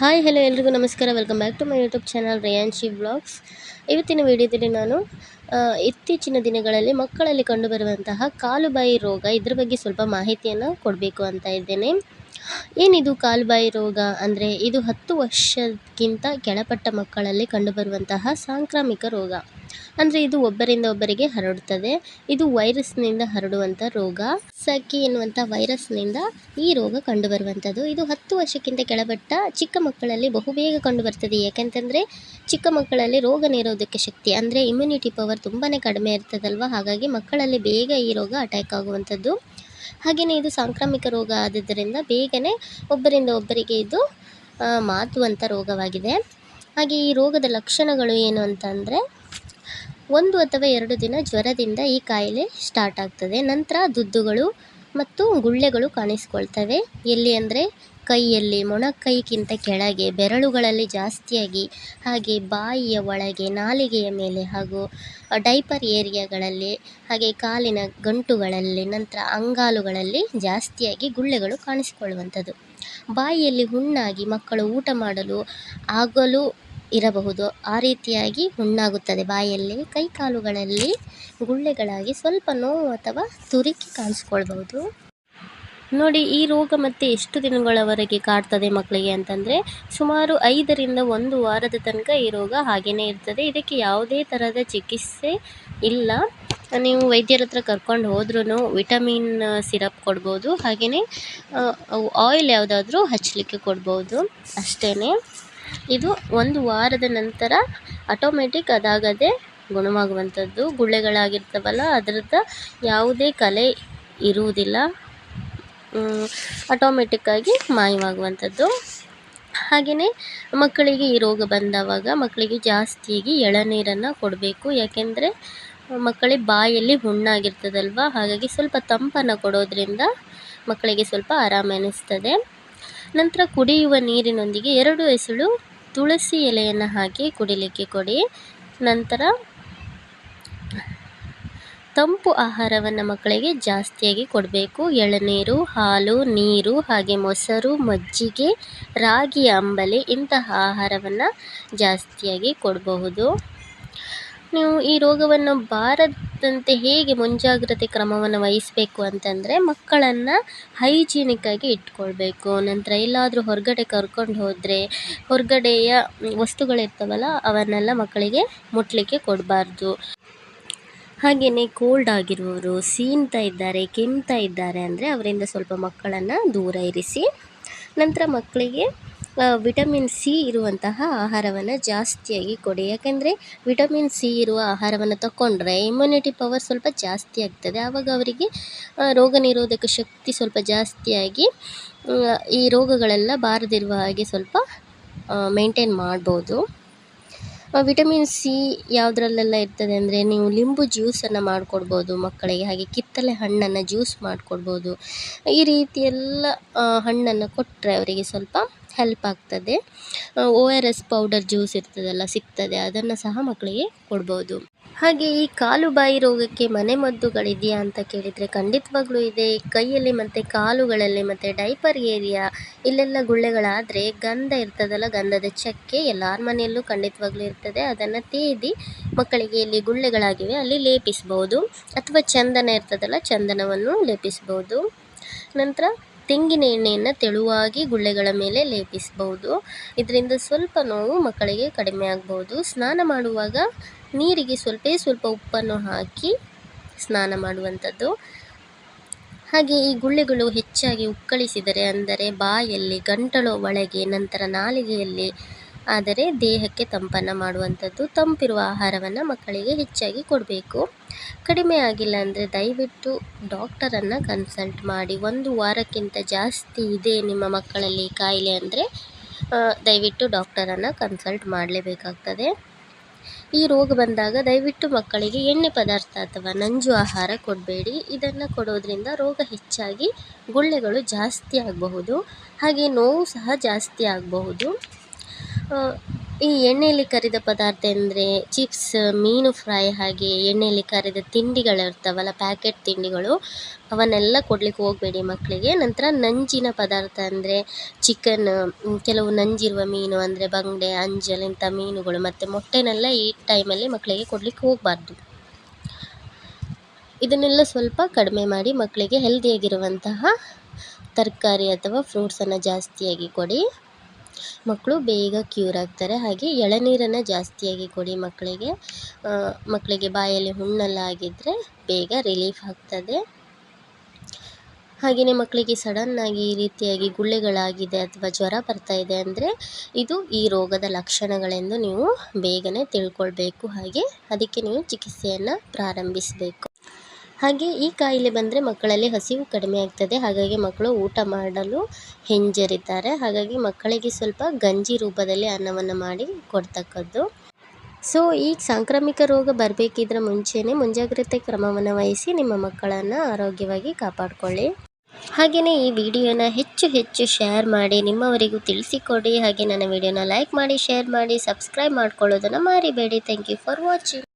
Hi hello ಎಲ್ರಿಗೂ ನಮಸ್ಕಾರ. Welcome back to my YouTube channel Reyanshi vlogs. ಇವತ್ತಿನ ವಿಡಿಯೋದಲ್ಲಿ ನಾನು ಇತ್ತೀಚಿನ ದಿನಗಳಲ್ಲಿ ಮಕ್ಕಳಲ್ಲಿ ಕಂಡುಬರುವಂತಹ ಕಾಲುಬಾಯಿ ರೋಗ ಇದ್ರ ಬಗ್ಗೆ ಸ್ವಲ್ಪ ಮಾಹಿತಿಯನ್ನು ಕೊಡಬೇಕು ಅಂತ ಇದ್ದೇನೆ. ಏನಿದು ಕಾಲುಬಾಯಿ ರೋಗ ಅಂದರೆ ಇದು 10 ವರ್ಷಕ್ಕಿಂತ ಕೆಳಪಟ್ಟ ಮಕ್ಕಳಲ್ಲಿ ಕಂಡುಬರುವಂತಹ ಸಾಂಕ್ರಾಮಿಕ ರೋಗ. ಅಂದರೆ ಇದು ಒಬ್ಬರಿಂದ ಒಬ್ಬರಿಗೆ ಹರಡುತ್ತದೆ. ಇದು ವೈರಸ್ನಿಂದ ಹರಡುವಂಥ ರೋಗ. ಸಕ್ಕಿ ಎನ್ನುವಂಥ ವೈರಸ್ನಿಂದ ಈ ರೋಗ ಕಂಡುಬರುವಂಥದ್ದು. ಇದು 10 ವರ್ಷಕ್ಕಿಂತ ಕೆಳಪಟ್ಟ ಚಿಕ್ಕ ಮಕ್ಕಳಲ್ಲಿ ಬಹುಬೇಗ ಕಂಡುಬರ್ತದೆ. ಯಾಕೆಂತಂದರೆ ಚಿಕ್ಕ ಮಕ್ಕಳಲ್ಲಿ ರೋಗ ನಿರೋಧಕ ಶಕ್ತಿ ಅಂದರೆ ಇಮ್ಯುನಿಟಿ ಪವರ್ ತುಂಬಾ ಕಡಿಮೆ ಇರ್ತದಲ್ವ. ಹಾಗಾಗಿ ಮಕ್ಕಳಲ್ಲಿ ಬೇಗ ಈ ರೋಗ ಅಟ್ಯಾಕ್ ಆಗುವಂಥದ್ದು. ಹಾಗೆಯೇ ಇದು ಸಾಂಕ್ರಾಮಿಕ ರೋಗ ಆದುದರಿಂದ ಬೇಗನೆ ಒಬ್ಬರಿಂದ ಒಬ್ಬರಿಗೆ ಇದು ಮಾತುವಂಥ ರೋಗವಾಗಿದೆ. ಹಾಗೆ ಈ ರೋಗದ ಲಕ್ಷಣಗಳು ಏನು ಅಂತಂದರೆ 1 ಅಥವಾ 2 ದಿನ ಜ್ವರದಿಂದ ಈ ಕಾಯಿಲೆ ಸ್ಟಾರ್ಟ್ ಆಗ್ತದೆ. ನಂತರ ದುದ್ದುಗಳು ಮತ್ತು ಗುಳ್ಳೆಗಳು ಕಾಣಿಸ್ಕೊಳ್ತವೆ. ಎಲ್ಲಿ ಅಂದರೆ ಕೈಯಲ್ಲಿ, ಮೊಣಕೈಗಿಂತ ಕೆಳಗೆ, ಬೆರಳುಗಳಲ್ಲಿ ಜಾಸ್ತಿಯಾಗಿ, ಹಾಗೆ ಬಾಯಿಯ ಒಳಗೆ, ನಾಲಿಗೆಯ ಮೇಲೆ ಹಾಗೂ ಡೈಪರ್ ಏರಿಯಾಗಳಲ್ಲಿ, ಹಾಗೆ ಕಾಲಿನ ಗಂಟುಗಳಲ್ಲಿ, ನಂತರ ಅಂಗಾಲುಗಳಲ್ಲಿ ಜಾಸ್ತಿಯಾಗಿ ಗುಳ್ಳೆಗಳು ಕಾಣಿಸಿಕೊಳ್ಳುವಂಥದ್ದು. ಬಾಯಿಯಲ್ಲಿ ಹುಣ್ಣಾಗಿ ಮಕ್ಕಳು ಊಟ ಮಾಡಲು ಆಗಲು ಇರಬಹುದು. ಆ ರೀತಿಯಾಗಿ ಹುಣ್ಣಾಗುತ್ತದೆ ಬಾಯಲ್ಲಿ. ಕೈಕಾಲುಗಳಲ್ಲಿ ಗುಳ್ಳೆಗಳಾಗಿ ಸ್ವಲ್ಪ ನೋವು ಅಥವಾ ತುರಿಕೆ ಕಾಣಿಸ್ಕೊಳ್ಬಹುದು. ನೋಡಿ, ಈ ರೋಗ ಮತ್ತೆ ಎಷ್ಟು ದಿನಗಳವರೆಗೆ ಕಾಡ್ತದೆ ಮಕ್ಕಳಿಗೆ ಅಂತಂದರೆ ಸುಮಾರು 5 ರಿಂದ 1 ವಾರದ ತನಕ ಈ ರೋಗ ಹಾಗೆಯೇ ಇರ್ತದೆ. ಇದಕ್ಕೆ ಯಾವುದೇ ಥರದ ಚಿಕಿತ್ಸೆ ಇಲ್ಲ. ನೀವು ವೈದ್ಯರ ಹತ್ರ ಕರ್ಕೊಂಡು ಹೋದ್ರೂ ವಿಟಮಿನ್ ಸಿರಪ್ ಕೊಡ್ಬೋದು, ಹಾಗೆಯೇ ಆಯಿಲ್ ಯಾವುದಾದ್ರೂ ಹಚ್ಚಲಿಕ್ಕೆ ಕೊಡ್ಬೋದು ಅಷ್ಟೇ. ಇದು 1 ವಾರದ ನಂತರ ಆಟೋಮೆಟಿಕ್ ಅದಾಗದೇ ಗುಣವಾಗುವಂಥದ್ದು. ಗುಳ್ಳೆಗಳಾಗಿರ್ತವಲ್ಲ ಅದರದ್ದು ಯಾವುದೇ ಕಲೆ ಇರುವುದಿಲ್ಲ, ಆಟೋಮೆಟಿಕ್ಕಾಗಿ ಮಾಯವಾಗುವಂಥದ್ದು. ಹಾಗೆಯೇ ಮಕ್ಕಳಿಗೆ ಈ ರೋಗ ಬಂದವಾಗ ಮಕ್ಕಳಿಗೆ ಜಾಸ್ತಿಯಾಗಿ ಎಳನೀರನ್ನು ಕೊಡಬೇಕು. ಯಾಕೆಂದರೆ ಮಕ್ಕಳಿಗೆ ಬಾಯಲ್ಲಿ ಹುಣ್ಣಾಗಿರ್ತದಲ್ವ, ಹಾಗಾಗಿ ಸ್ವಲ್ಪ ತಂಪನ್ನು ಕೊಡೋದ್ರಿಂದ ಮಕ್ಕಳಿಗೆ ಸ್ವಲ್ಪ ಆರಾಮ ಅನ್ನಿಸ್ತದೆ. ನಂತರ ಕುಡಿಯುವ ನೀರಿನೊಂದಿಗೆ 2 ಎಸಳು ತುಳಸಿ ಎಲೆಯನ್ನು ಹಾಕಿ ಕುಡಿಲಿಕ್ಕೆ ಕೊಡಿ. ನಂತರ ತಂಪು ಆಹಾರವನ್ನು ಮಕ್ಕಳಿಗೆ ಜಾಸ್ತಿಯಾಗಿ ಕೊಡಬೇಕು. ಎಳನೀರು, ಹಾಲು, ನೀರು, ಹಾಗೆ ಮೊಸರು, ಮಜ್ಜಿಗೆ, ರಾಗಿ ಅಂಬಲಿ ಇಂತಹ ಆಹಾರವನ್ನು ಜಾಸ್ತಿಯಾಗಿ ಕೊಡಬಹುದು. ನೀವು ಈ ರೋಗವನ್ನು ಬಾರದಂತೆ ಹೇಗೆ ಮುಂಜಾಗ್ರತೆ ಕ್ರಮವನ್ನು ವಹಿಸಬೇಕು ಅಂತಂದರೆ ಮಕ್ಕಳನ್ನು ಹೈಜೀನಿಕ್ಕಾಗಿ ಇಟ್ಕೊಳ್ಬೇಕು. ನಂತರ ಎಲ್ಲಾದರೂ ಹೊರಗಡೆ ಕರ್ಕೊಂಡು ಹೋದರೆ ಹೊರಗಡೆಯ ವಸ್ತುಗಳಿರ್ತವಲ್ಲ ಅವನ್ನೆಲ್ಲ ಮಕ್ಕಳಿಗೆ ಮುಟ್ಲಿಕ್ಕೆ ಕೊಡಬಾರ್ದು. ಹಾಗೆಯೇ ಕೋಲ್ಡ್ ಆಗಿರುವವರು, ಸೀನ್ತಾ ಇದ್ದಾರೆ, ಕೆಮ್ತಾ ಇದ್ದಾರೆ ಅಂದರೆ ಅವರಿಂದ ಸ್ವಲ್ಪ ಮಕ್ಕಳನ್ನು ದೂರ ಇರಿಸಿ. ನಂತರ ಮಕ್ಕಳಿಗೆ ವಿಟಮಿನ್ ಸಿ ಇರುವಂತಹ ಆಹಾರವನ್ನು ಜಾಸ್ತಿಯಾಗಿ ಕೊಡಿ. ಯಾಕೆಂದರೆ ವಿಟಮಿನ್ ಸಿ ಇರುವ ಆಹಾರವನ್ನು ತಗೊಂಡ್ರೆ ಇಮ್ಯುನಿಟಿ ಪವರ್ ಸ್ವಲ್ಪ ಜಾಸ್ತಿ ಆಗ್ತದೆ. ಆವಾಗ ಅವರಿಗೆ ರೋಗ ನಿರೋಧಕ ಶಕ್ತಿ ಸ್ವಲ್ಪ ಜಾಸ್ತಿಯಾಗಿ ಈ ರೋಗಗಳೆಲ್ಲ ಬಾರದಿರುವ ಹಾಗೆ ಸ್ವಲ್ಪ ಮೇಂಟೈನ್ ಮಾಡ್ಬೋದು. ವಿಟಮಿನ್ ಸಿ ಯಾವುದ್ರಲ್ಲೆಲ್ಲ ಇರ್ತದೆ ಅಂದರೆ ನೀವು ಲಿಂಬು ಜ್ಯೂಸನ್ನು ಮಾಡಿಕೊಡ್ಬೋದು ಮಕ್ಕಳಿಗೆ, ಹಾಗೆ ಕಿತ್ತಳೆ ಹಣ್ಣನ್ನು ಜ್ಯೂಸ್ ಮಾಡಿಕೊಡ್ಬೋದು. ಈ ರೀತಿಯೆಲ್ಲ ಹಣ್ಣನ್ನು ಕೊಟ್ಟರೆ ಅವರಿಗೆ ಸ್ವಲ್ಪ ಹೆಲ್ಪ್ ಆಗ್ತದೆ. ORS ಪೌಡರ್ ಜ್ಯೂಸ್ ಇರ್ತದಲ್ಲ ಸಿಗ್ತದೆ, ಅದನ್ನು ಸಹ ಮಕ್ಕಳಿಗೆ ಕೊಡ್ಬೋದು. ಹಾಗೆ ಈ ಕಾಲುಬಾಯಿ ರೋಗಕ್ಕೆ ಮನೆಮದ್ದುಗಳಿದೆಯಾ ಅಂತ ಕೇಳಿದರೆ ಖಂಡಿತವಾಗ್ಲೂ ಇದೆ. ಕೈಯಲ್ಲಿ ಮತ್ತು ಕಾಲುಗಳಲ್ಲಿ ಮತ್ತು ಡೈಪರ್ ಏರಿಯಾ ಇಲ್ಲೆಲ್ಲ ಗುಳ್ಳೆಗಳಾದರೆ ಗಂಧ ಇರ್ತದಲ್ಲ, ಗಂಧದ ಚಕ್ಕೆ ಎಲ್ಲರ ಮನೆಯಲ್ಲೂ ಖಂಡಿತವಾಗ್ಲೂ ಇರ್ತದೆ. ಅದನ್ನು ತೇದಿ ಮಕ್ಕಳಿಗೆ ಎಲ್ಲಿ ಗುಳ್ಳೆಗಳಾಗಿವೆ ಅಲ್ಲಿ ಲೇಪಿಸ್ಬೋದು, ಅಥವಾ ಚಂದನ ಇರ್ತದಲ್ಲ ಚಂದನವನ್ನು ಲೇಪಿಸ್ಬೋದು. ನಂತರ ತೆಂಗಿನ ಎಣ್ಣೆಯನ್ನು ತೆಳುವಾಗಿ ಗುಳ್ಳೆಗಳ ಮೇಲೆ ಲೇಪಿಸ್ಬೋದು. ಇದರಿಂದ ಸ್ವಲ್ಪ ನೋವು ಮಕ್ಕಳಿಗೆ ಕಡಿಮೆ ಆಗ್ಬೋದು. ಸ್ನಾನ ಮಾಡುವಾಗ ನೀರಿಗೆ ಸ್ವಲ್ಪ ಉಪ್ಪನ್ನು ಹಾಕಿ ಸ್ನಾನ ಮಾಡುವಂಥದ್ದು. ಹಾಗೆ ಈ ಗುಳ್ಳೆಗಳು ಹೆಚ್ಚಾಗಿ ಉಕ್ಕಳಿಸಿದರೆ ಅಂದರೆ ಬಾಯಲ್ಲಿ, ಗಂಟಲು ಒಳಗೆ, ನಂತರ ನಾಲಿಗೆಯಲ್ಲಿ ಆದರೆ ದೇಹಕ್ಕೆ ತಂಪನ್ನು ಮಾಡುವಂಥದ್ದು. ತಂಪಿರುವ ಆಹಾರವನ್ನು ಮಕ್ಕಳಿಗೆ ಹೆಚ್ಚಾಗಿ ಕೊಡಬೇಕು. ಕಡಿಮೆ ಆಗಿಲ್ಲ ಅಂದರೆ ದಯವಿಟ್ಟು ಡಾಕ್ಟರನ್ನು ಕನ್ಸಲ್ಟ್ ಮಾಡಿ. 1 ವಾರಕ್ಕಿಂತ ಜಾಸ್ತಿ ಇದೆ ನಿಮ್ಮ ಮಕ್ಕಳಲ್ಲಿ ಕಾಯಿಲೆ ಅಂದರೆ ದಯವಿಟ್ಟು ಡಾಕ್ಟರನ್ನು ಕನ್ಸಲ್ಟ್ ಮಾಡಲೇಬೇಕಾಗ್ತದೆ. ಈ ರೋಗ ಬಂದಾಗ ದಯವಿಟ್ಟು ಮಕ್ಕಳಿಗೆ ಎಣ್ಣೆ ಪದಾರ್ಥ ಅಥವಾ ನಂಜು ಆಹಾರ ಕೊಡಬೇಡಿ. ಇದನ್ನು ಕೊಡೋದ್ರಿಂದ ರೋಗ ಹೆಚ್ಚಾಗಿ ಗುಳ್ಳೆಗಳು ಜಾಸ್ತಿ ಆಗಬಹುದು, ಹಾಗೆ ನೋವು ಸಹ ಜಾಸ್ತಿ ಆಗಬಹುದು. ಈ ಎಣ್ಣೆಯಲ್ಲಿ ಕರಿದ ಪದಾರ್ಥ ಅಂದರೆ ಚಿಪ್ಸ್, ಮೀನು ಫ್ರೈ, ಹಾಗೆ ಎಣ್ಣೆಯಲ್ಲಿ ಕರಿದ ತಿಂಡಿಗಳಿರ್ತಾವಲ್ಲ, ಪ್ಯಾಕೆಟ್ ತಿಂಡಿಗಳು, ಅವನ್ನೆಲ್ಲ ಕೊಡ್ಲಿಕ್ಕೆ ಹೋಗಬೇಡಿ ಮಕ್ಕಳಿಗೆ. ನಂತರ ನಂಜಿನ ಪದಾರ್ಥ ಅಂದರೆ ಚಿಕನ್, ಕೆಲವು ನಂಜಿರುವ ಮೀನು ಅಂದರೆ ಬಂಗಡೆ, ಅಂಜಲ್ ಇಂಥ ಮೀನುಗಳು ಮತ್ತು ಮೊಟ್ಟೆನೆಲ್ಲ ಈ ಟೈಮಲ್ಲಿ ಮಕ್ಕಳಿಗೆ ಕೊಡಲಿಕ್ಕೆ ಹೋಗಬಾರ್ದು. ಇದನ್ನೆಲ್ಲ ಸ್ವಲ್ಪ ಕಡಿಮೆ ಮಾಡಿ ಮಕ್ಕಳಿಗೆ ಹೆಲ್ದಿಯಾಗಿರುವಂತಹ ತರಕಾರಿ ಅಥವಾ ಫ್ರೂಟ್ಸನ್ನು ಜಾಸ್ತಿಯಾಗಿ ಕೊಡಿ. ಮಕ್ಕಳು ಬೇಗ ಕ್ಯೂರ್ ಆಗ್ತಾರೆ. ಹಾಗೆ ಎಳನೀರನ್ನು ಜಾಸ್ತಿಯಾಗಿ ಕೊಡಿ ಮಕ್ಕಳಿಗೆ ಬಾಯಲ್ಲಿ ಹುಣ್ಣೆಲ್ಲ ಆಗಿದ್ದರೆ ಬೇಗ ರಿಲೀಫ್ ಆಗ್ತದೆ. ಹಾಗೆಯೇ ಮಕ್ಕಳಿಗೆ ಸಡನ್ನಾಗಿ ಈ ರೀತಿಯಾಗಿ ಗುಳ್ಳೆಗಳಾಗಿದೆ ಅಥವಾ ಜ್ವರ ಬರ್ತಾ ಇದೆ ಅಂದರೆ ಇದು ಈ ರೋಗದ ಲಕ್ಷಣಗಳೆಂದು ನೀವು ಬೇಗನೆ ತಿಳ್ಕೊಳ್ಬೇಕು. ಹಾಗೆ ಅದಕ್ಕೆ ನೀವು ಚಿಕಿತ್ಸೆಯನ್ನು ಪ್ರಾರಂಭಿಸಬೇಕು. ಹಾಗೆ ಈ ಕಾಯಿಲೆ ಬಂದರೆ ಮಕ್ಕಳಲ್ಲಿ ಹಸಿವು ಕಡಿಮೆ ಆಗ್ತದೆ. ಹಾಗಾಗಿ ಮಕ್ಕಳು ಊಟ ಮಾಡಲು ಹಿಂಜರಿತಾರೆ. ಹಾಗಾಗಿ ಮಕ್ಕಳಿಗೆ ಸ್ವಲ್ಪ ಗಂಜಿ ರೂಪದಲ್ಲಿ ಅನ್ನವನ್ನು ಮಾಡಿ ಕೊಡ್ತಕ್ಕದ್ದು. ಸೊ ಈ ಸಾಂಕ್ರಾಮಿಕ ರೋಗ ಬರಬೇಕಿದ್ರೆ ಮುಂಚೆನೇ ಮುಂಜಾಗ್ರತೆ ಕ್ರಮವನ್ನು ವಹಿಸಿ ನಿಮ್ಮ ಮಕ್ಕಳನ್ನು ಆರೋಗ್ಯವಾಗಿ ಕಾಪಾಡಿಕೊಳ್ಳಿ. ಹಾಗೆಯೇ ಈ ವಿಡಿಯೋನ ಹೆಚ್ಚು ಶೇರ್ ಮಾಡಿ ನಿಮ್ಮವರಿಗೂ ತಿಳಿಸಿಕೊಡಿ. ಹಾಗೆ ನನ್ನ ವಿಡಿಯೋನ ಲೈಕ್ ಮಾಡಿ, ಶೇರ್ ಮಾಡಿ, ಸಬ್ಸ್ಕ್ರೈಬ್ ಮಾಡ್ಕೊಳ್ಳೋದನ್ನು ಮರಿಬೇಡಿ. Thank you for watching.